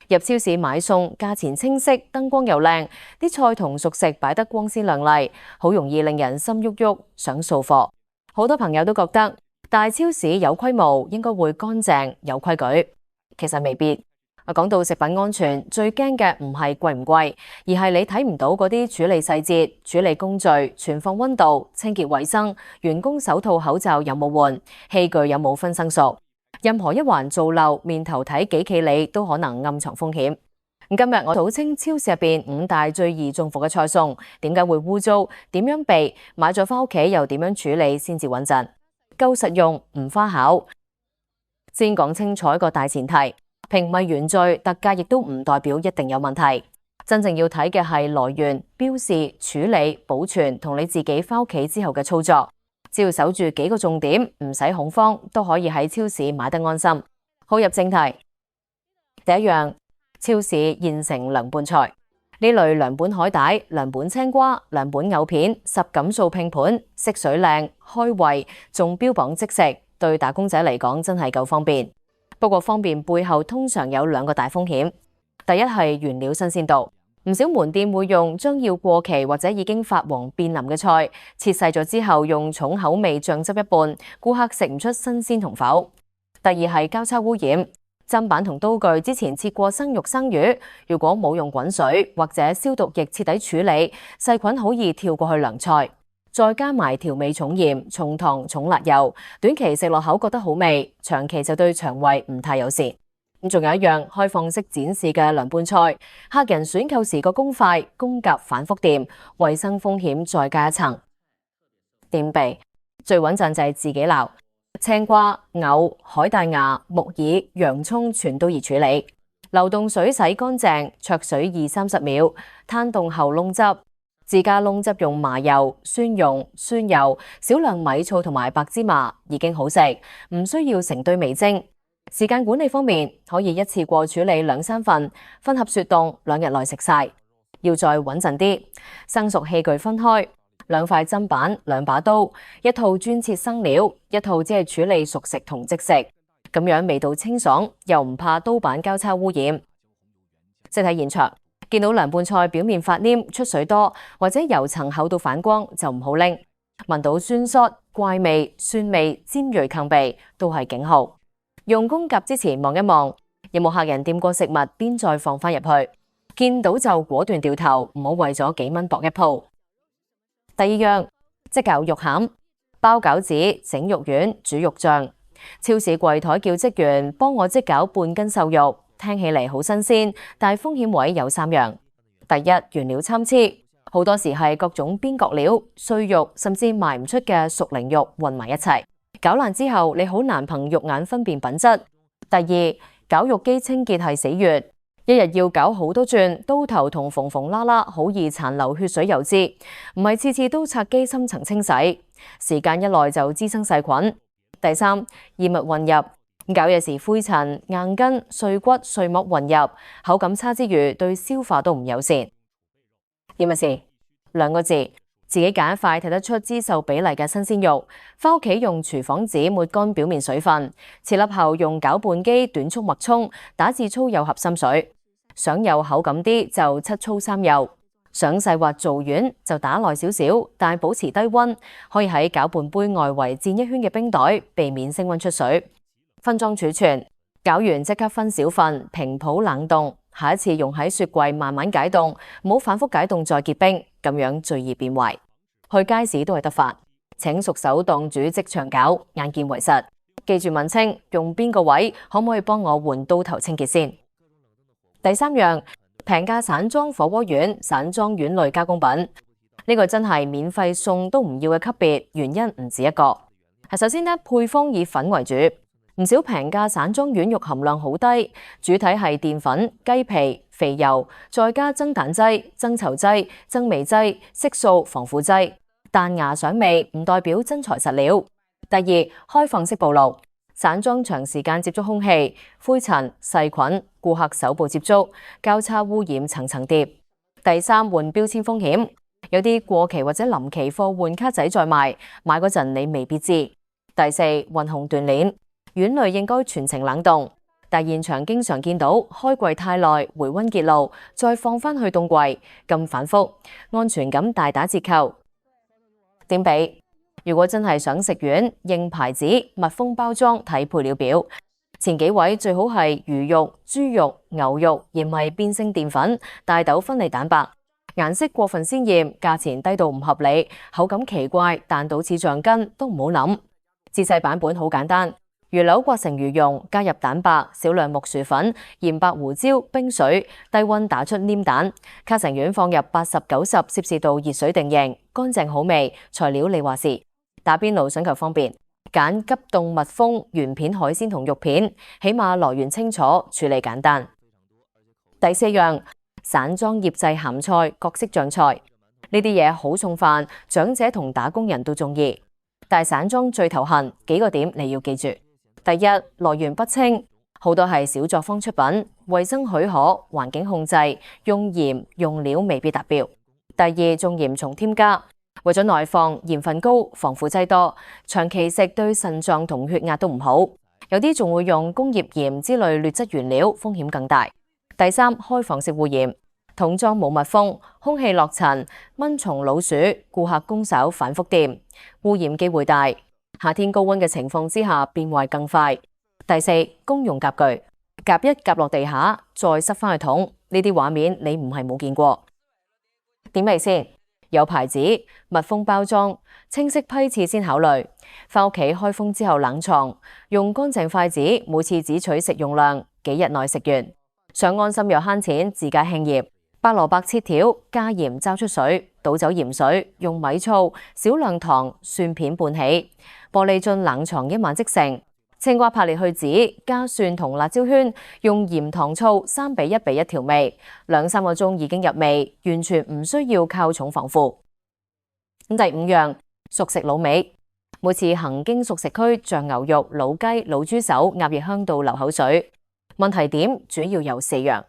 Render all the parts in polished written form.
入超市買餸，價錢清晰，燈光又靚，啲菜同熟食擺得光鮮亮麗，好容易令人心喐喐，想掃貨。好多朋友都覺得大超市有規模，應該會乾淨有規矩，其實未必。講到食品安全，最驚嘅唔係貴唔貴，而係你睇唔到嗰啲處理細節、處理工序、存放溫度、清潔衛生、員工手套口罩有冇換、器具有冇分生熟。任何一環做漏，面頭睇幾企理都可能暗藏風險。今日我數清超市入邊5大最易中伏嘅菜餸，點解會污糟？點樣避？買咗返屋企又點樣處理先至穩陣？夠實用，唔花巧。先講清楚一個大前提，平米原罪，特價亦都唔代表一定有問題。真正要睇嘅係來源、標示、處理、保存同你自己返屋企之後嘅操作。只要守住幾個重點，唔使恐慌，都可以喺超市買得安心。好，入正題。第一樣，超市現成涼拌菜。呢類涼拌海帶、涼拌青瓜、涼拌藕片、什錦素拼盤，色水靚，開胃，仲標榜即食，對打工仔嚟講真係夠方便。不過方便背後通常有2個大風險。第一係原料新鮮度。唔少門店會用將要過期或者已經發黃變腍嘅菜，切細咗之後用重口味醬汁一拌，顧客食唔出新鮮同否。第二係交叉污染，砧板同刀具之前切過生肉生魚，如果冇用滾水或者消毒液徹底處理，細菌好易跳過去涼菜。再加埋調味重鹽、重糖、重辣油，短期食落口覺得好味，長期就對腸胃唔太友善。仲有一樣開放式展示嘅涼拌菜，客人選購時個公筷、公夾反覆掂，衛生風險再加一層。點避？最穩陣就係自己撈，青瓜、藕、海帶芽、木耳、洋蔥全都易處理。流動水洗乾淨，焯水20-30秒，攤凍後燶汁。自家燶汁用麻油、蒜蓉、蒜油、少量米醋同埋白芝麻，已經好食，唔需要成堆味精。時間管理方面，可以一次過處理2-3份，分盒雪凍，2日內食晒。要再穩陣啲，生熟器具分開，2塊砧板、2把刀，一套專切生料，一套只係處理熟食同即食，咁樣味道清爽，又唔怕刀板交叉污染。即睇現場，見到涼拌菜表面發黏、出水多，或者油層厚到反光，就唔好拎。聞到酸臊、怪味、酸味、尖銳抗鼻，都係警號。用公夾之前望一望，有冇客人掂過食物邊再放返入去，見到就果斷掉頭，唔好為咗幾蚊搏一鋪。第二樣，即餃肉餡、包餃子、整肉丸、煮肉醬。超市櫃台叫職員幫我即餃半斤瘦肉，聽起嚟好新鮮，但係風險位有3樣。第一，原料參差，好多時係各種邊角料、碎肉，甚至賣唔出嘅熟靈肉混埋一齊。攪爛之後，你好難憑肉眼分辨品質。第二，絞肉機清潔係死穴，一日要搞好多轉，刀頭同縫縫啦啦，好易殘留血水油脂。唔係次次都拆機深層清洗，時間一耐就滋生細菌。第三，異物混入，攪嘢時灰塵、硬筋、碎骨、碎膜混入，口感差之餘，對消化都唔友善。點乜事？2個字。自己揀一塊睇得出脂瘦比例嘅新鮮肉，返屋企用廚房紙抹乾表面水分，切粒後用攪拌機短速脈衝，打至粗幼合心水。想有口感啲就7粗3幼，想細滑做丸就打耐少少，但保持低溫，可以喺攪拌杯外圍墊一圈嘅冰袋，避免升溫出水。分裝儲存，攪完即刻分小份，平鋪冷凍。下一次用喺雪櫃慢慢解凍，唔好反覆解凍再結冰，咁樣最易變壞。去街市都係得法，請熟手檔主即場攪，眼見為實。記住問清用邊個位，可唔可以幫我換刀頭清潔先。第3樣，平價散裝火鍋丸、散裝丸類加工品，呢個真係免費送都唔要嘅級別，原因唔止一個。首先呢，配方以粉為主。唔少平價散裝丸肉含量好低，主體係澱粉、雞皮、肥油，再加增蛋劑、增稠劑、增味劑、色素、防腐劑，彈牙賞味唔代表真材實料。第二，開放式暴露，散裝長時間接觸空氣、灰塵、細菌，顧客手部接觸，交叉污染層層疊。第三，換標籤風險，有啲過期或者臨期貨換卡仔再賣，買嗰陣你未必知。第四，混紅斷鏈。丸類應該全程冷凍，但現場經常見到開櫃太耐，回溫結露，再放返去凍櫃，咁反覆，安全感大打折扣。點比？如果真係想食丸，認牌子、密封包裝、睇配料表，前幾位最好係魚肉、豬肉、牛肉，而唔係變性澱粉、大豆分離蛋白。顏色過分鮮豔，價錢低到唔合理，口感奇怪，彈到似橡筋，都唔好諗。自製版本好簡單，魚柳刮成魚蓉，加入蛋白、少量木薯粉、鹽白胡椒、冰水，低溫打出黏蛋，卡成丸放入80-90攝氏度熱水定型，乾淨好味。材料你話事。打邊爐想求方便，揀急凍密封原片海鮮同肉片，起碼來源清楚，處理簡單。第四樣，散裝醃製鹹菜、各式醬菜，呢啲嘢好送飯，長者同打工人都中意。但散裝最頭痕，幾個點你要記住。第一，來源不清，好多係小作坊出品，衛生許可、環境控制，用鹽用料未必達標。第二，重鹽重添加，為咗耐放，鹽分高，防腐劑多，長期食對腎臟同血壓都唔好。有啲仲會用工業鹽之類劣質原料，風險更大。第三，開放式污染，桶裝冇密封，空氣落塵，蚊蟲老鼠，顧客攻守反覆掂，污染機會大。夏天高溫嘅情況之下，變壞更快。第四，公用夾具，夾一夾落地下，再塞返去桶，呢啲畫面你唔係冇見過。點味先？有牌子、密封包裝、清晰批次先考慮。返屋企開封之後冷藏，用乾淨筷子，每次只取食用量，幾日內食完。想安心又慳錢，自家興業。白蘿蔔切條，加鹽揸出水，倒走鹽水，用米醋、少量糖、蒜片拌起。玻璃樽冷藏1晚即成。青瓜、柏列去籽，加蒜同辣椒圈，用鹽糖醋3:1:1調味，2-3個鐘已經入味，完全唔需要靠重防腐。第五樣，熟食滷味，每次行經熟食區，醬牛肉、老雞、老豬手、鴨翼香到流口水。問題點主要有4樣。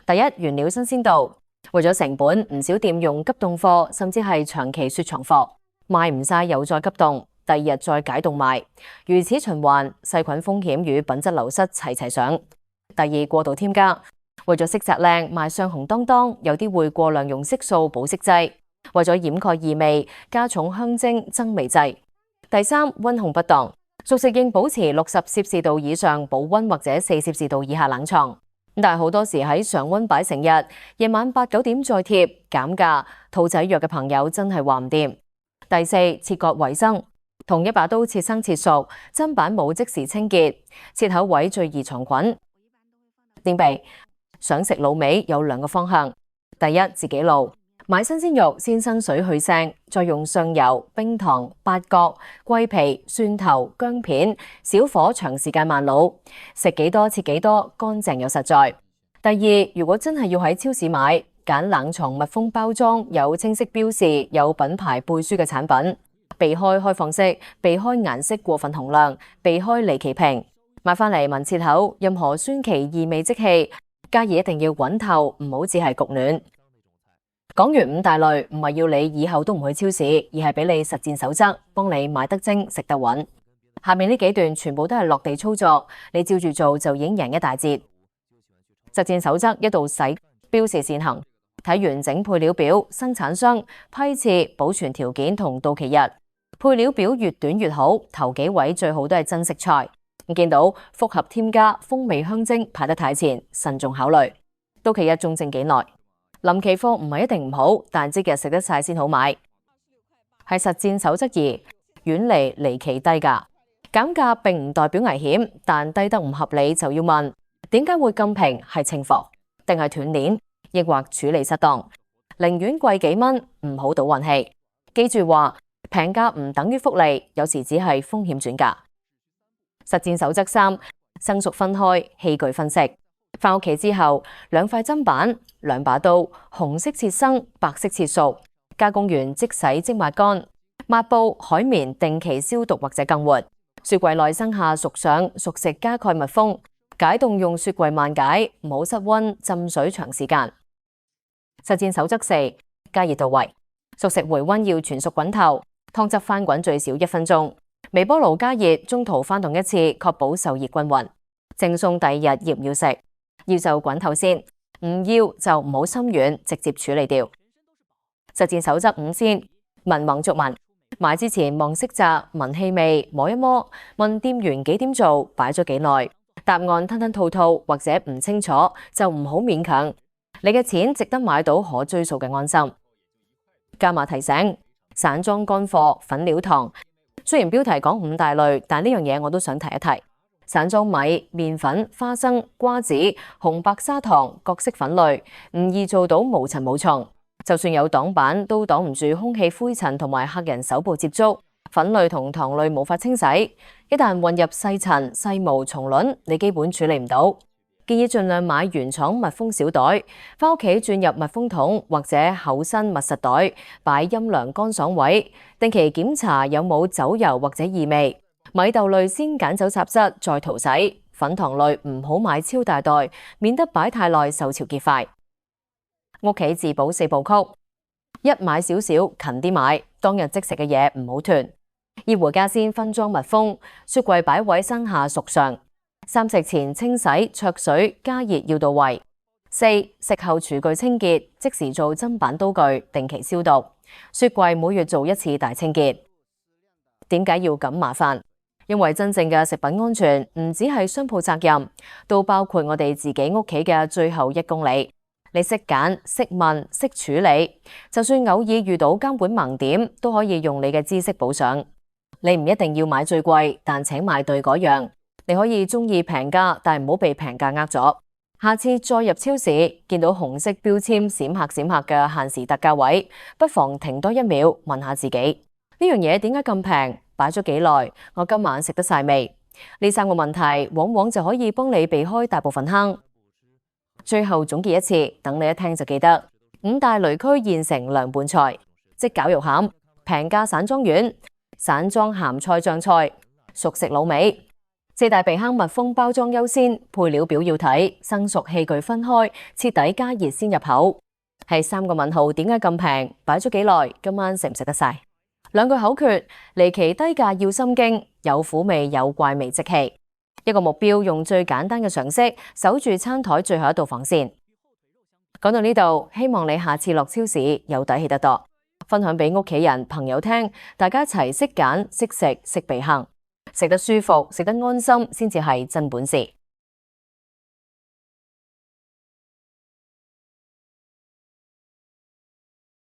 第一，原料新鮮度，為咗成本，唔少店用急凍貨，甚至係長期雪藏貨，賣唔晒又再急凍，第二日再解凍賣，如此循環，細菌風險與品質流失齊齊上。第二，過度添加，為咗色澤靚，賣相紅當當，有啲會過量用色素保色劑，為咗掩蓋異味，加重香精增味劑。第三，溫控不當，熟食應保持60攝氏度以上保溫或者4攝氏度以下冷藏，但係好多時喺常溫擺成日，夜晚8-9點再貼減價，肚仔弱嘅朋友真係話唔掂。第四，切割衛生。同一把刀切生切熟，砧板冇即時清潔，切口位最易藏菌。點避？想食滷味有2個方向。第一，自己滷，買新鮮肉先生水去腥，再用上油、冰糖、八角、桂皮、蒜頭、薑片，小火長時間慢滷，食幾多切幾多，乾淨又實在。第二，如果真係要喺超市買，揀冷藏密封包裝，有清晰標示、有品牌背書嘅產品。避開開放式，避開顏色過分洪亮，避開離奇瓶。買返嚟聞切口，任何酸奇異味即棄，加熱一定要滾透，唔好只係焗暖。講完5大類，唔係要你以後都唔去超市，而係俾你實戰守則，幫你買得精，食得穩。下面呢幾段全部都係落地操作，你照住做就已經贏一大截。實戰守則1到10，標示現行，睇完整配料表、生產商、批次、保存條件同到期日。配料表越短越好，頭幾位最好都係真食材。見到複合添加、風味香精排得太前，慎重考慮。到期日仲剩幾耐？臨期貨唔係一定唔好，但即日食得晒先好買。係實戰守則2，遠離離奇低價。減價並唔代表危險，但低得唔合理就要問：點解會咁平？係清貨，定係斷鏈，抑或處理失當？寧願貴幾蚊，唔好賭運氣。記住話，平價唔等於福利，有時只係風險轉嫁。實戰守則3，生熟分開，器具分析。返屋企之後，2塊砧板，2把刀，紅色切生，白色切熟。加工完即洗即抹乾。抹布、海綿定期消毒或者更換。雪櫃內生下熟上，熟食加蓋密封。解凍用雪櫃慢解，唔好室溫浸水長時間。實戰守則4，加熱到位。熟食回溫要全熟滾透，湯汁翻滾最少1分鐘。微波爐加熱，中途翻動1次，確保受熱均勻。贈送第二日要唔要食，要就滾透先，唔要就唔好心軟，直接處理掉。實踐守則5先，聞望續聞，買之前望色澤、聞氣味、摸一摸，問店員幾點做，擺咗幾耐，答案吞吞吐吐或者唔清楚就唔好勉強。你嘅錢值得買到可追溯嘅安心。加碼提醒：散裝乾貨粉料糖，雖然標題講5大類，但呢樣嘢我都想提一提。散裝米、麵粉、花生、瓜子、紅白砂糖、各式粉類，唔易做到無塵冇蟲。就算有擋板，都擋唔住空氣灰塵同埋客人手部接觸。粉類同糖類無法清洗，一旦混入細塵、細毛、蟲卵，你基本處理唔到。建議盡量買原廠密封小袋，返屋企轉入密封桶或者厚身密實袋，擺陰涼乾爽位。定期檢查有冇走油或者異味。米豆類先揀走雜質，再塗洗。粉糖類唔好買超大袋，免得擺太耐受潮結塊。屋企自保4部曲：一、買少少，勤啲買，當日即食嘅嘢唔好囤。二、回家先分裝密封，雪櫃擺位生下熟上。3、食前清洗焯水加熱要到位。4、食後廚具清潔，即時做砧板刀具，定期消毒。雪櫃每月做1次大清潔。點解要咁麻煩？因為真正嘅食品安全唔只係商鋪責任，都包括我哋自己屋企嘅最後1公里。你識揀、識問、識處理，就算偶爾遇到監管盲點，都可以用你嘅知識補上。你唔一定要買最貴，但請買對嗰樣。你可以中意平價，但唔好被平價呃咗。下次再入超市，見到紅色標籤閃嚇閃嚇嘅限時特價位，不妨停多1秒，問下自己：呢樣嘢點解咁平？擺咗幾耐？我今晚食得晒未？呢3個問題，往往就可以幫你避開大部分坑。最後總結一次，等你一聽就記得：5大雷區現成涼拌菜，即絞肉餡、平價散裝丸、散裝鹹菜醬菜、熟食滷味。4大避坑密封包裝優先，配料表要睇，生熟器具分開，徹底加熱先入口。係3個問號，點解咁平？擺咗幾耐？今晚食唔食得晒？2句口訣：離奇低價要心驚，有苦味有怪味即棄。1個目標，用最簡單嘅常識守住餐台最後1道防線。講到呢度，希望你下次落超市有底氣得多，分享俾屋企人朋友聽，大家一齊識揀識食識避坑，食得舒服食得安心先至係真本事。